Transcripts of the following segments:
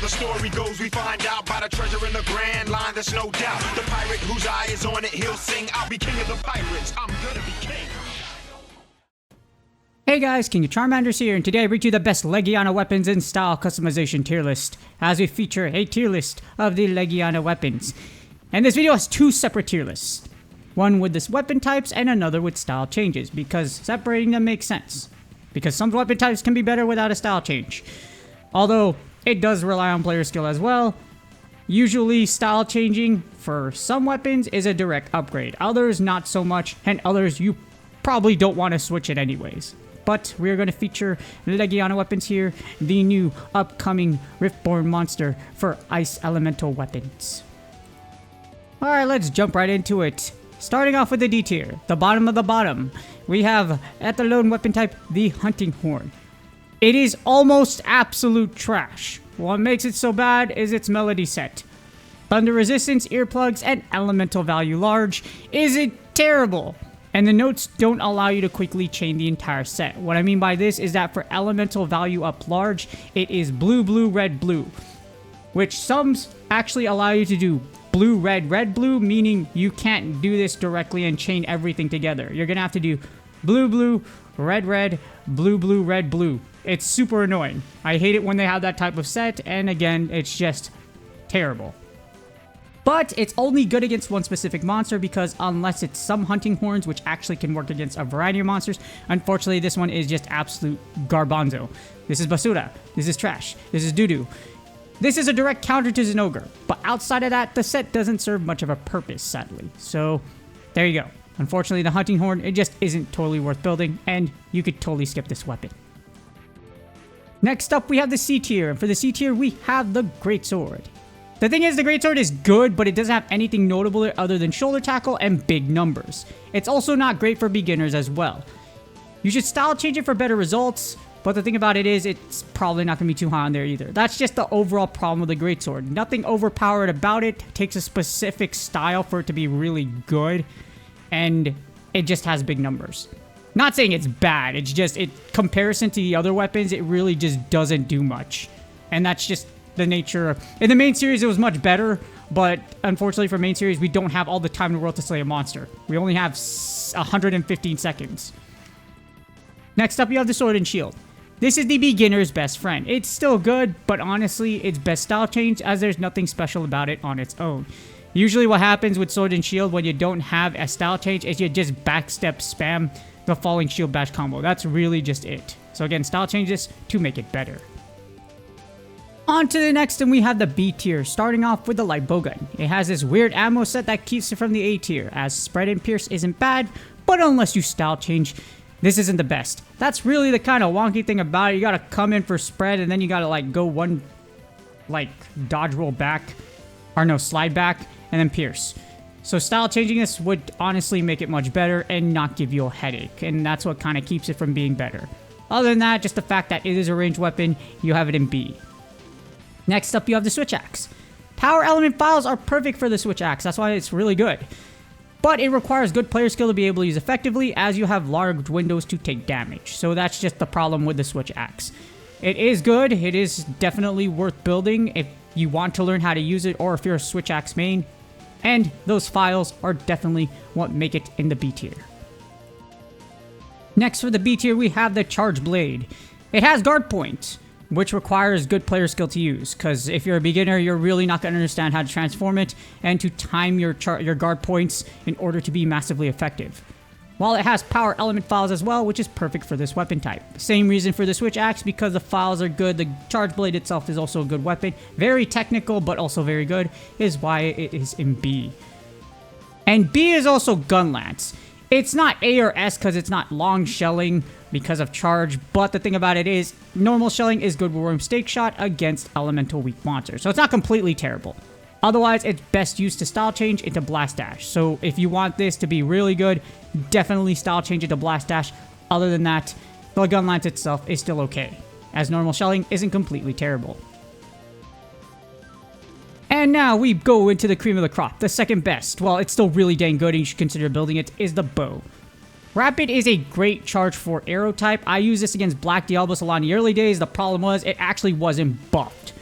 how the story goes, we find out by the treasure in the grand line, there's no doubt. The pirate whose eye is on it, he'll sing, I'll be king of the pirates, I'm gonna be king. Hey guys, King of Charmanders here, and today I bring you the best Legiana weapons and style customization tier list, as we feature a tier list of the Legiana weapons. And this video has two separate tier lists. One with this weapon types and another with style changes, because separating them makes sense. Because some weapon types can be better without a style change. Although, it does rely on player skill as well. Usually, style changing for some weapons is a direct upgrade. Others, not so much, and others you probably don't want to switch it anyways. But we're going to feature Legiana weapons here, the new upcoming Riftborne monster for ice elemental weapons. Alright, let's jump right into it. Starting off with the D tier, the bottom of the bottom, we have at the lone weapon type, the hunting horn. It is almost absolute trash. What makes it so bad is its melody set. Thunder resistance, earplugs, and elemental value large. Is it terrible? And the notes don't allow you to quickly chain the entire set. What I mean by this is that for elemental value up large, it is blue, blue, red, blue. Which some actually allow you to do blue, red, red, blue, meaning you can't do this directly and chain everything together. You're gonna have to do blue, blue, red, red, blue, blue, red, blue. It's super annoying. I hate it when they have that type of set, and again, it's just terrible. But it's only good against one specific monster because unless it's some hunting horns, which actually can work against a variety of monsters, unfortunately this one is just absolute garbanzo. This is basura. This is trash. This is doo-doo. This is a direct counter to Zinogre, but outside of that, the set doesn't serve much of a purpose, sadly. So, there you go. Unfortunately, the hunting horn, it just isn't totally worth building, and you could totally skip this weapon. Next up, we have the C tier, and for the C tier, we have the Greatsword. The thing is, the Greatsword is good, but it doesn't have anything notable other than shoulder tackle and big numbers. It's also not great for beginners as well. You should style change it for better results, but the thing about it is, it's probably not going to be too high on there either. That's just the overall problem with the Greatsword. Nothing overpowered about it. It takes a specific style for it to be really good, and it just has big numbers. Not saying it's bad, it's just, comparison to the other weapons, it really just doesn't do much. And that's just the nature of... In the main series, it was much better, but unfortunately for main series, we don't have all the time in the world to slay a monster. We only have 115 seconds. Next up, you have the Sword and Shield. This is the beginner's best friend. It's still good, but honestly, it's best style change as there's nothing special about it on its own. Usually what happens with Sword and Shield when you don't have a style change is you just backstep spam the Falling Shield Bash combo. That's really just it. So again, style changes to make it better. On to the next, and we have the B tier, starting off with the light bowgun. It has this weird ammo set that keeps it from the A tier, as spread and pierce isn't bad, but unless you style change, this isn't the best. That's really the kind of wonky thing about it. You gotta come in for spread, and then you gotta like go one, like dodge roll back, or no, slide back, and then pierce. So style changing this would honestly make it much better and not give you a headache, and that's what kind of keeps it from being better. Other than that, just the fact that it is a ranged weapon, you have it in B. Next up, you have the Switch Axe. Power element files are perfect for the Switch Axe, that's why it's really good. But it requires good player skill to be able to use effectively, as you have large windows to take damage. So that's just the problem with the Switch Axe. It is good, it is definitely worth building if you want to learn how to use it, or if you're a Switch Axe main. And those files are definitely what make it in the B tier. Next for the B tier, we have the Charge Blade. It has guard points, which requires good player skill to use, because if you're a beginner, you're really not going to understand how to transform it and to time your guard points in order to be massively effective. While it has power element files as well, which is perfect for this weapon type. Same reason for the Switch Axe, because the files are good. The Charge Blade itself is also a good weapon. Very technical, but also very good, is why it is in B. And B is also Gun Lance. It's not A or S because it's not long shelling because of charge, but the thing about it is, normal shelling is good with Stake Shot against elemental weak monsters, so it's not completely terrible. Otherwise, it's best used to style change into Blast Dash. So if you want this to be really good, definitely style change it to Blast Dash. Other than that, the Gun Lance itself is still okay, as normal shelling isn't completely terrible. And now we go into the cream of the crop, the second best. Well, it's still really dang good and you should consider building it, is the bow. Rapid is a great charge for arrow type. I used this against Black Diablos a lot in the early days. The problem was it actually wasn't buffed.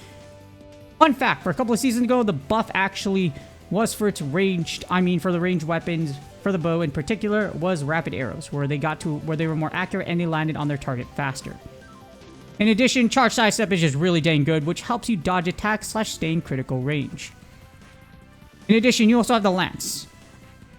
Fun fact, for a couple of seasons ago, the buff actually was for its ranged, for the ranged weapons, for the bow in particular, was rapid arrows, where they were more accurate and they landed on their target faster. In addition, charge sidestep is just really dang good, which helps you dodge attacks / stay in critical range. In addition, you also have the lance.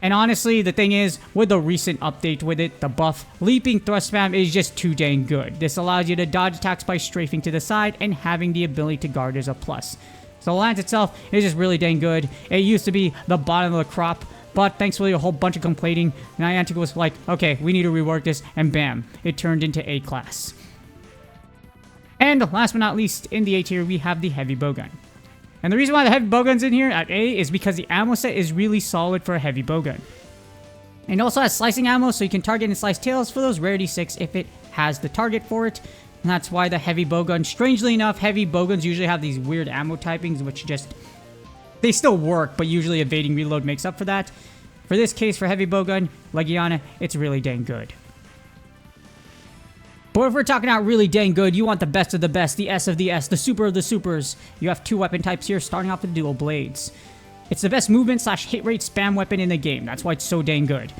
And honestly, the thing is, with the recent update with it, the buff, leaping thrust spam is just too dang good. This allows you to dodge attacks by strafing to the side, and having the ability to guard is a plus. So the lance itself is just really dang good. It used to be the bottom of the crop, but thankfully a whole bunch of complaining, Niantic was like, okay, we need to rework this, and bam, it turned into A class. And last but not least, in the A tier, we have the heavy bowgun. And the reason why the heavy bowgun's in here at A is because the ammo set is really solid for a heavy bowgun. It also has slicing ammo, so you can target and slice tails for those rarity 6 if it has the target for it. And that's why the heavy bowgun, strangely enough, heavy bowguns usually have these weird ammo typings, which just, they still work, but usually evading reload makes up for that. For this case, for heavy bowgun, Legiana, it's really dang good. But if we're talking out really dang good, you want the best of the best, the S of the S, the super of the supers. You have 2 weapon types here, starting off with dual blades. It's the best movement / hit rate spam weapon in the game. That's why it's so dang good.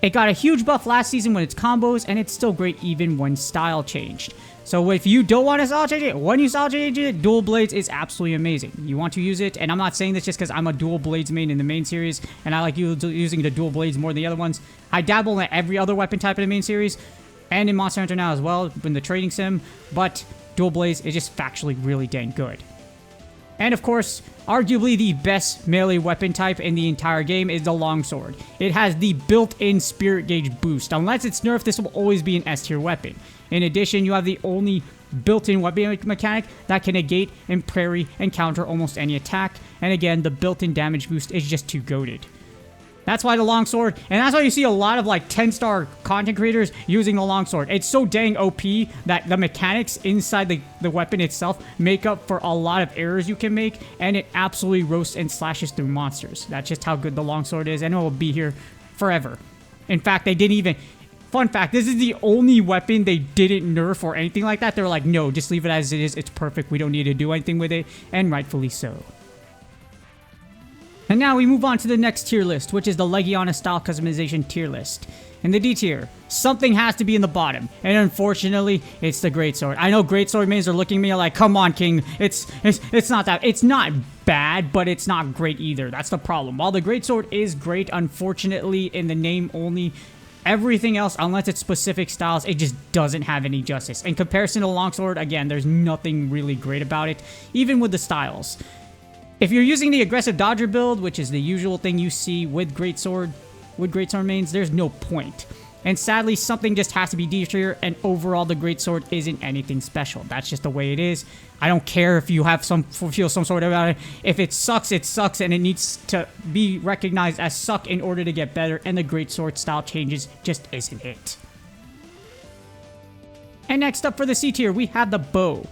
It got a huge buff last season when it's combos, and it's still great even when style changed. So if you don't want to style change it, when you style change it, dual blades is absolutely amazing. You want to use it, and I'm not saying this just because I'm a dual blades main in the main series, and I like using the dual blades more than the other ones. I dabble in every other weapon type in the main series, and in Monster Hunter now as well, in the trading sim, but dual blades is just factually really dang good. And of course, arguably the best melee weapon type in the entire game is the longsword. It has the built-in spirit gauge boost. Unless it's nerfed, this will always be an S tier weapon. In addition, you have the only built-in weapon mechanic that can negate and parry and counter almost any attack. And again, the built-in damage boost is just too goated. That's why the longsword, and that's why you see a lot of like 10-star content creators using the longsword. It's so dang OP that the mechanics inside the weapon itself make up for a lot of errors you can make, and it absolutely roasts and slashes through monsters. That's just how good the longsword is, and it will be here forever. In fact, they didn't even... Fun fact, this is the only weapon they didn't nerf or anything like that. They were like, no, just leave it as it is. It's perfect. We don't need to do anything with it, and rightfully so. And now we move on to the next tier list, which is the Legiana style customization tier list. In the D tier, something has to be in the bottom, and unfortunately, it's the Greatsword. I know Greatsword mains are looking at me like, come on, King, it's not that, it's not bad, but it's not great either. That's the problem. While the Greatsword is great, unfortunately, in the name only, everything else, unless it's specific styles, it just doesn't have any justice. In comparison to Longsword, again, there's nothing really great about it, even with the styles. If you're using the aggressive dodger build, which is the usual thing you see with Greatsword mains, there's no point. And sadly, something just has to be D tier, and overall the Greatsword isn't anything special. That's just the way it is. I don't care if you have feel some sort about it. If it sucks, and it needs to be recognized as suck in order to get better, and the Greatsword style changes just isn't it. And next up for the C tier, we have the bow.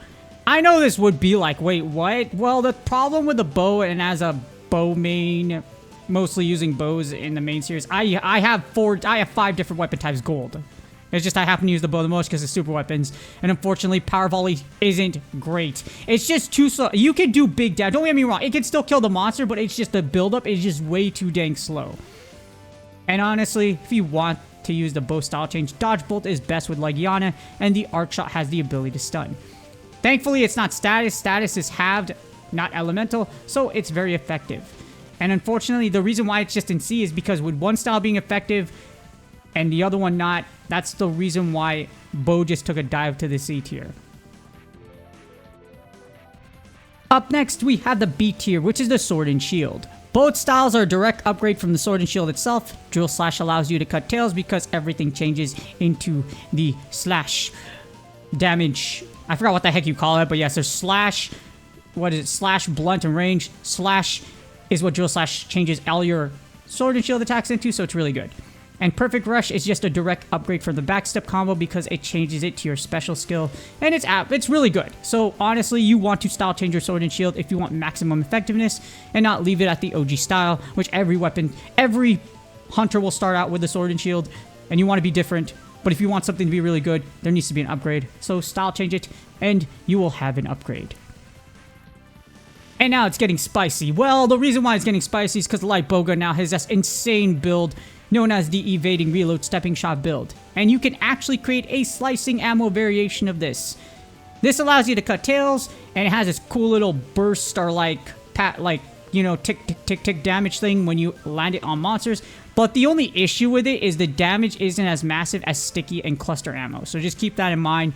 I know this would be like, wait, what? Well, the problem with the bow, and as a bow main, mostly using bows in the main series, I have 5 different weapon types gold. It's just I happen to use the bow the most because it's super weapons, and unfortunately, power volley isn't great. It's just too slow. You can do big damage. Don't get me wrong, it can still kill the monster, but it's just the buildup is just way too dang slow. And honestly, if you want to use the bow style change, dodge bolt is best with Legiana, and the arc shot has the ability to stun. Thankfully, it's not status. Status is halved, not elemental, so it's very effective. And unfortunately, the reason why it's just in C is because with one style being effective and the other one not, that's the reason why bow just took a dive to the C tier. Up next, we have the B tier, which is the sword and shield. Both styles are a direct upgrade from the sword and shield itself. Drill slash allows you to cut tails because everything changes into the slash damage. I forgot what the heck you call it, but yes, there's slash, what is it, slash, blunt, and range. Slash is what drill slash changes all your sword and shield attacks into, so it's really good. And Perfect Rush is just a direct upgrade from the backstep combo because it changes it to your special skill, and it's really good. So honestly, you want to style change your sword and shield if you want maximum effectiveness and not leave it at the OG style, which every hunter will start out with the sword and shield, and you want to be different. But if you want something to be really good, there needs to be an upgrade. So style change it, and you will have an upgrade. And now it's getting spicy. Well, the reason why it's getting spicy is because the Light Bowgun now has this insane build known as the Evading Reload Stepping Shot build. And you can actually create a slicing ammo variation of this. This allows you to cut tails, and it has this cool little burst or tick, tick, tick, tick damage thing when you land it on monsters. But the only issue with it is the damage isn't as massive as sticky and cluster ammo. So just keep that in mind.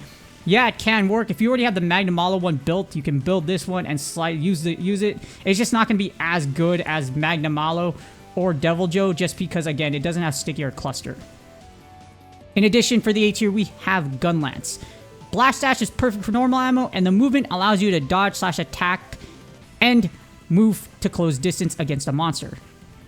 Yeah, it can work. If you already have the Magnamalo one built, you can build this one and use it. It's just not going to be as good as Magnamalo or Devil Joe, just because, again, it doesn't have sticky or cluster. In addition, for the A tier, we have Gun Lance. Blast Dash is perfect for normal ammo, and the movement allows you to dodge/attack and move to close distance against a monster.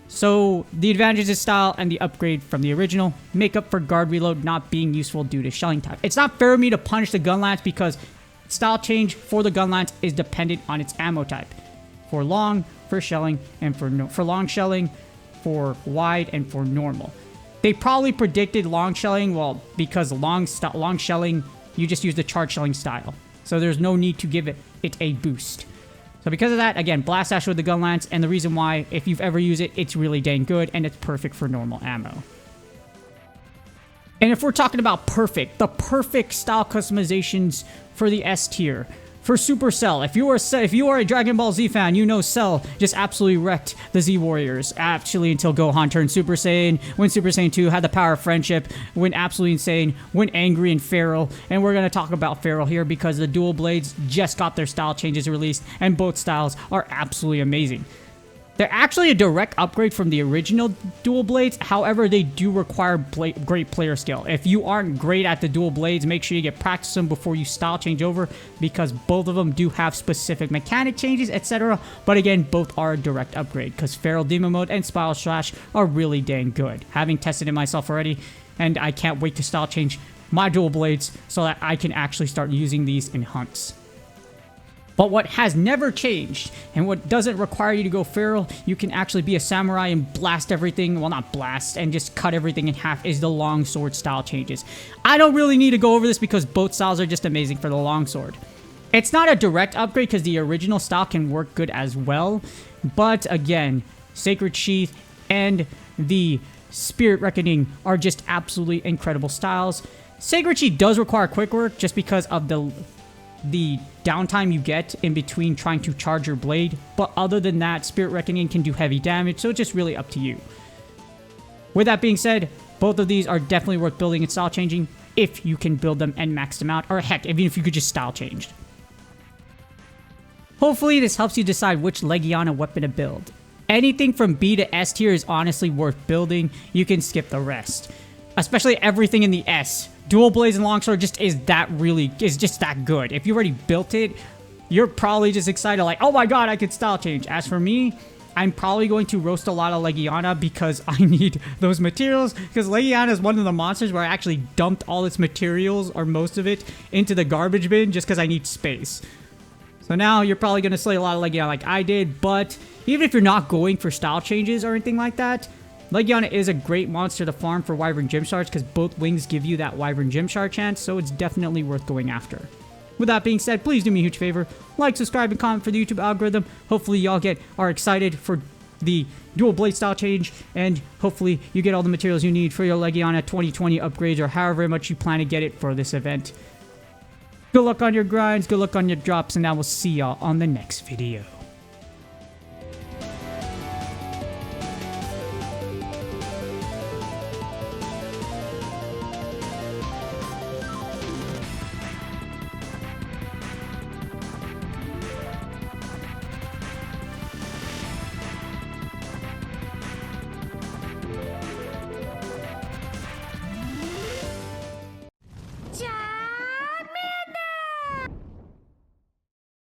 So the advantages of style and the upgrade from the original make up for guard reload not being useful due to shelling type. It's not fair of me to punish the Gun Lance because style change for the Gun Lance is dependent on its ammo type. For long, for shelling, and for long shelling, for wide, and for normal. They probably predicted long shelling, well, because long shelling, you just use the charge shelling style. So there's no need to give it a boost. So because of that, again, Blast Dash with the Gun Lance, and the reason why, if you've ever used it, it's really dang good, and it's perfect for normal ammo. And if we're talking about the perfect style customizations for the S tier. For Super Cell, if you are a Dragon Ball Z fan, you know Cell just absolutely wrecked the Z Warriors, actually, until Gohan turned Super Saiyan, when Super Saiyan 2 had the power of friendship, went absolutely insane, went angry and feral, and we're going to talk about feral here because the dual blades just got their style changes released, and both styles are absolutely amazing. They're actually a direct upgrade from the original dual blades. However, they do require great player skill. If you aren't great at the dual blades, make sure you get practice them before you style change over, because both of them do have specific mechanic changes, etc. But again, both are a direct upgrade because Feral Demon Mode and Spiral Slash are really dang good. Having tested it myself already, and I can't wait to style change my dual blades so that I can actually start using these in hunts. But what has never changed, and what doesn't require you to go feral, you can actually be a samurai and blast everything, well, not blast, and just cut everything in half, is the longsword style changes. I don't really need to go over this because both styles are just amazing for the longsword. It's not a direct upgrade because the original style can work good as well, but again, Sacred Sheath and the Spirit Reckoning are just absolutely incredible styles. Sacred Sheath does require quick work just because of the downtime you get in between trying to charge your blade, but other than that, Spirit Reckoning can do heavy damage, so it's just really up to you. With that being said, both of these are definitely worth building and style changing if you can build them and max them out, or heck, even if you could just style change. Hopefully this helps you decide which Legiana weapon to build. Anything from B to S tier is honestly worth building. You can skip the rest. Especially everything in the S. Dual Blades and Longsword just is just that good. If you already built it, you're probably just excited like, oh my god, I could style change. As for me, I'm probably going to roast a lot of Legiana because I need those materials. Because Legiana is one of the monsters where I actually dumped all its materials, or most of it, into the garbage bin just because I need space. So now you're probably going to slay a lot of Legiana like I did, but even if you're not going for style changes or anything like that, Legiana is a great monster to farm for Wyvern Gem Shards because both wings give you that Wyvern Gem Shard chance, so it's definitely worth going after. With that being said, please do me a huge favor, like, subscribe, and comment for the YouTube algorithm. Hopefully y'all are excited for the dual blade style change, and hopefully you get all the materials you need for your Legiana 2020 upgrades, or however much you plan to get it for this event. Good luck on your grinds, good luck on your drops, and I will see y'all on the next video.